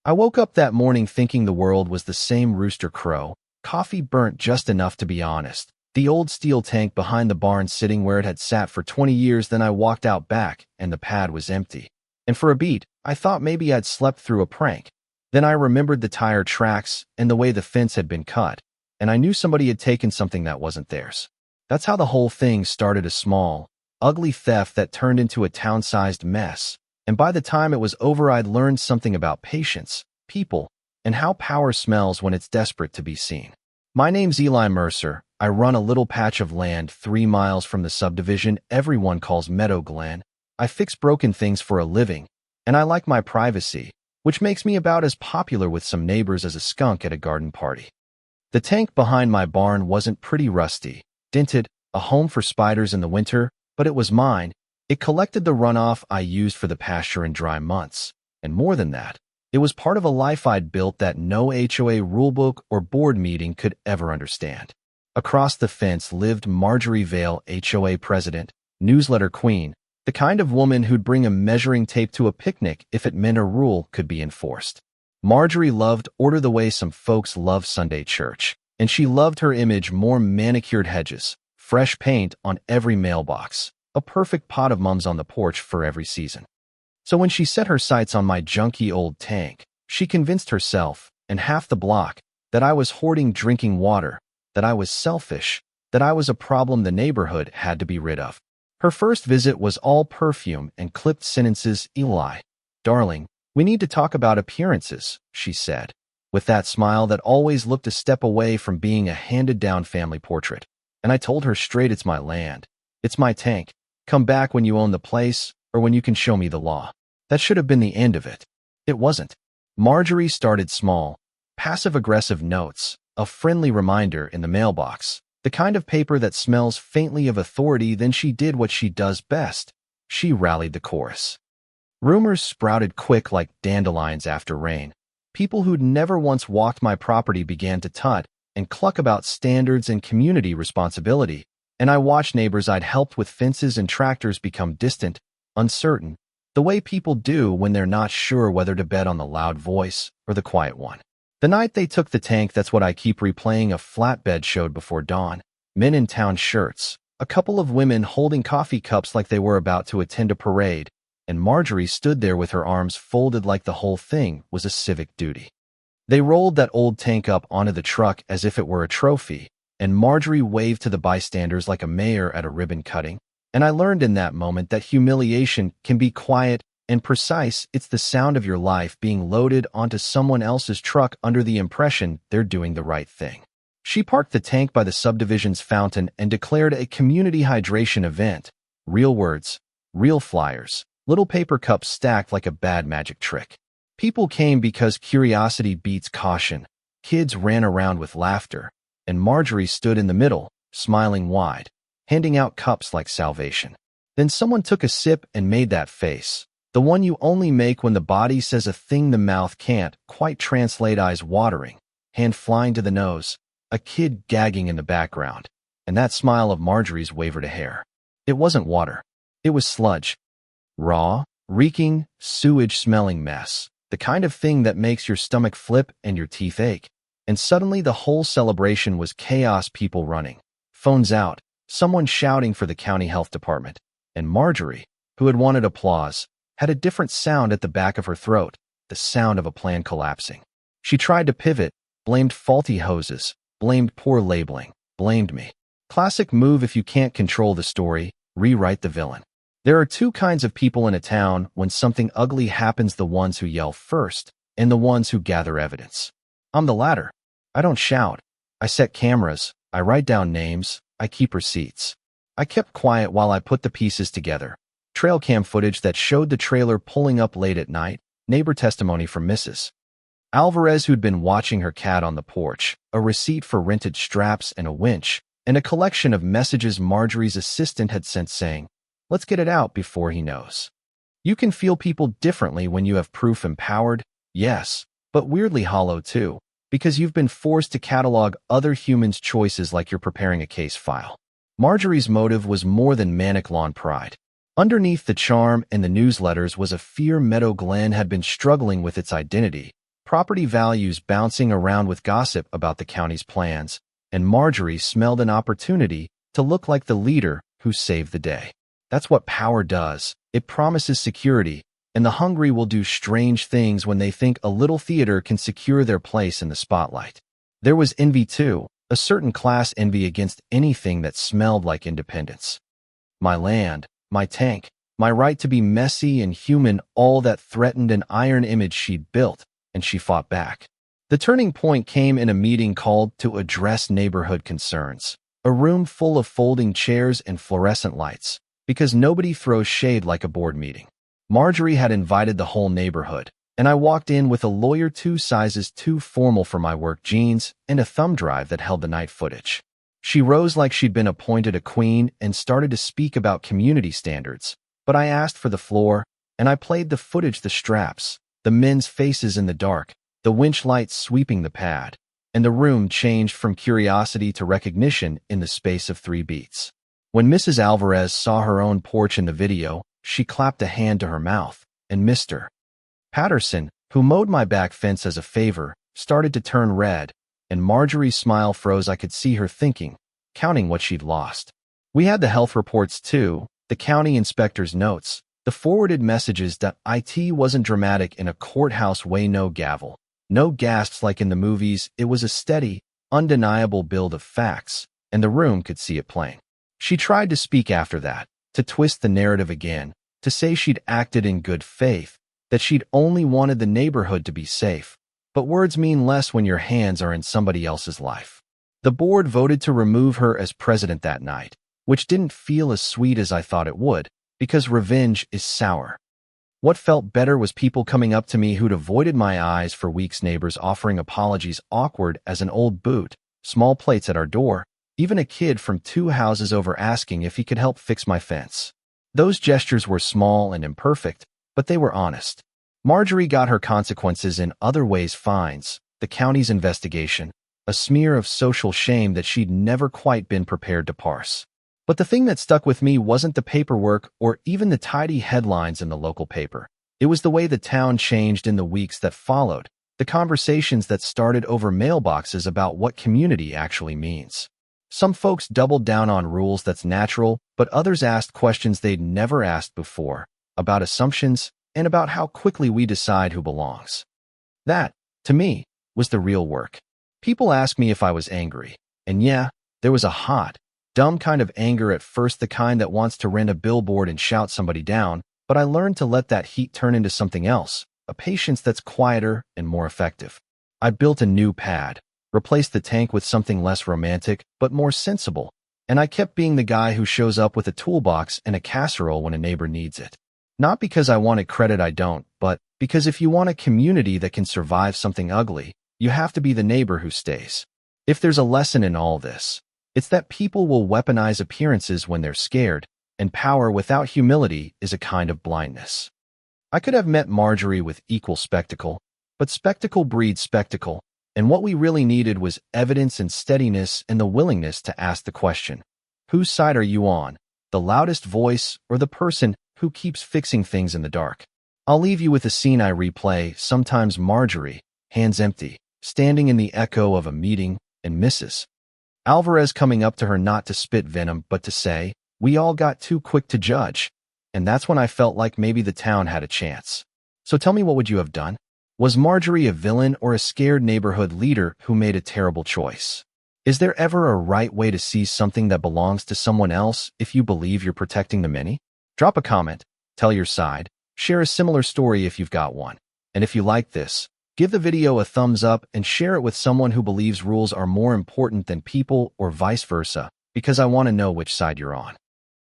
I woke up that morning thinking the world was the same rooster crow, coffee burnt just enough to be honest, the old steel tank behind the barn sitting where it had sat for 20 years. Then I walked out back, and the pad was empty. And for a beat, I thought maybe I'd slept through a prank. Then I remembered the tire tracks and the way the fence had been cut, and I knew somebody had taken something that wasn't theirs. That's how the whole thing started, a small, ugly theft that turned into a town-sized mess. And by the time it was over, I'd learned something about patience, people, and how power smells when it's desperate to be seen. My name's Eli Mercer. I run a little patch of land 3 miles from the subdivision everyone calls Meadow Glen. I fix broken things for a living, and I like my privacy, which makes me about as popular with some neighbors as a skunk at a garden party. The tank behind my barn wasn't pretty rusty, dented, a home for spiders in the winter, but it was mine. It collected the runoff I used for the pasture in dry months. And more than that, it was part of a life I'd built that no HOA rulebook or board meeting could ever understand. Across the fence lived Marjorie Vale, HOA president, newsletter queen, the kind of woman who'd bring a measuring tape to a picnic if it meant a rule could be enforced. Marjorie loved order the way some folks love Sunday church, and she loved her image: more manicured hedges, fresh paint on every mailbox, a perfect pot of mums on the porch for every season. So when she set her sights on my junky old tank, she convinced herself, and half the block, that I was hoarding drinking water, that I was selfish, that I was a problem the neighborhood had to be rid of. Her first visit was all perfume and clipped sentences. "Eli, darling, we need to talk about appearances," she said, with that smile that always looked a step away from being a handed-down family portrait. And I told her straight, "It's my land. It's my tank. Come back when you own the place, or when you can show me the law." That should have been the end of it. It wasn't. Marjorie started small, passive-aggressive notes, a friendly reminder in the mailbox, the kind of paper that smells faintly of authority. Then she did what she does best. She rallied the chorus. Rumors sprouted quick like dandelions after rain. People who'd never once walked my property began to tut and cluck about standards and community responsibility, and I watched neighbors I'd helped with fences and tractors become distant, uncertain, the way people do when they're not sure whether to bet on the loud voice or the quiet one. The night they took the tank, that's what I keep replaying, a flatbed showed before dawn, men in town shirts, a couple of women holding coffee cups like they were about to attend a parade, and Marjorie stood there with her arms folded like the whole thing was a civic duty. They rolled that old tank up onto the truck as if it were a trophy, and Marjorie waved to the bystanders like a mayor at a ribbon cutting. And I learned in that moment that humiliation can be quiet and precise. It's the sound of your life being loaded onto someone else's truck under the impression they're doing the right thing. She parked the tank by the subdivision's fountain and declared a community hydration event. Real words, real flyers, little paper cups stacked like a bad magic trick. People came because curiosity beats caution. Kids ran around with laughter, and Marjorie stood in the middle, smiling wide, handing out cups like salvation. Then someone took a sip and made that face, the one you only make when the body says a thing the mouth can't quite translate, eyes watering, hand flying to the nose, a kid gagging in the background, and that smile of Marjorie's wavered a hair. It wasn't water. It was sludge. Raw, reeking, sewage-smelling mess, the kind of thing that makes your stomach flip and your teeth ache. And suddenly the whole celebration was chaos, people running, phones out, someone shouting for the county health department, and Marjorie, who had wanted applause, had a different sound at the back of her throat, the sound of a plan collapsing. She tried to pivot, blamed faulty hoses, blamed poor labeling, blamed me. Classic move: if you can't control the story, rewrite the villain. There are two kinds of people in a town when something ugly happens: the ones who yell first, and the ones who gather evidence. I'm the latter. I don't shout. I set cameras. I write down names. I keep receipts. I kept quiet while I put the pieces together. Trail cam footage that showed the trailer pulling up late at night, neighbor testimony from Mrs. Alvarez who'd been watching her cat on the porch, a receipt for rented straps and a winch, and a collection of messages Marjorie's assistant had sent saying, "Let's get it out before he knows." You can feel people differently when you have proof. Empowered, yes, but weirdly hollow too, because you've been forced to catalog other humans' choices like you're preparing a case file. Marjorie's motive was more than manic lawn pride. Underneath the charm and the newsletters was a fear Meadow Glen had been struggling with its identity, property values bouncing around with gossip about the county's plans, and Marjorie smelled an opportunity to look like the leader who saved the day. That's what power does. It promises security, and the hungry will do strange things when they think a little theater can secure their place in the spotlight. There was envy too, a certain class envy against anything that smelled like independence. My land, my tank, my right to be messy and human, all that threatened an iron image she'd built, and she fought back. The turning point came in a meeting called to address neighborhood concerns, a room full of folding chairs and fluorescent lights, because nobody throws shade like a board meeting. Marjorie had invited the whole neighborhood, and I walked in with a lawyer 2 sizes too formal for my work jeans and a thumb drive that held the night footage. She rose like she'd been appointed a queen and started to speak about community standards, but I asked for the floor, and I played the footage, the straps, the men's faces in the dark, the winch lights sweeping the pad, and the room changed from curiosity to recognition in the space of 3 beats. When Mrs. Alvarez saw her own porch in the video, she clapped a hand to her mouth, and Mr. Patterson, who mowed my back fence as a favor, started to turn red, and Marjorie's smile froze. I could see her thinking, counting what she'd lost. We had the health reports too, the county inspector's notes, the forwarded messages that IT wasn't dramatic in a courthouse way, no gavel, no gasps like in the movies. It was a steady, undeniable build of facts, and the room could see it plain. She tried to speak after that, to twist the narrative again, to say she'd acted in good faith, that she'd only wanted the neighborhood to be safe. But words mean less when your hands are in somebody else's life. The board voted to remove her as president that night, which didn't feel as sweet as I thought it would, because revenge is sour. What felt better was people coming up to me who'd avoided my eyes for weeks, neighbors offering apologies awkward as an old boot, small plates at our door, even a kid from 2 houses over asking if he could help fix my fence. Those gestures were small and imperfect, but they were honest. Marjorie got her consequences in other ways: fines, the county's investigation, a smear of social shame that she'd never quite been prepared to parse. But the thing that stuck with me wasn't the paperwork or even the tidy headlines in the local paper. It was the way the town changed in the weeks that followed, the conversations that started over mailboxes about what community actually means. Some folks doubled down on rules, that's natural, but others asked questions they'd never asked before, about assumptions and about how quickly we decide who belongs. That, to me, was the real work. People asked me if I was angry, and yeah, there was a hot, dumb kind of anger at first, the kind that wants to rent a billboard and shout somebody down, but I learned to let that heat turn into something else, a patience that's quieter and more effective. I built a new pad, replaced the tank with something less romantic but more sensible, and I kept being the guy who shows up with a toolbox and a casserole when a neighbor needs it. Not because I wanted credit, I don't, but because if you want a community that can survive something ugly, you have to be the neighbor who stays. If there's a lesson in all this, it's that people will weaponize appearances when they're scared, and power without humility is a kind of blindness. I could have met Marjorie with equal spectacle, but spectacle breeds spectacle, and what we really needed was evidence and steadiness and the willingness to ask the question, whose side are you on, the loudest voice or the person who keeps fixing things in the dark? I'll leave you with a scene I replay, sometimes Marjorie, hands empty, standing in the echo of a meeting, and Mrs. Alvarez coming up to her not to spit venom but to say, "We all got too quick to judge." And that's when I felt like maybe the town had a chance. So tell me, what would you have done? Was Marjorie a villain or a scared neighborhood leader who made a terrible choice? Is there ever a right way to seize something that belongs to someone else if you believe you're protecting the many? Drop a comment, tell your side, share a similar story if you've got one. And if you like this, give the video a thumbs up and share it with someone who believes rules are more important than people, or vice versa, because I want to know which side you're on.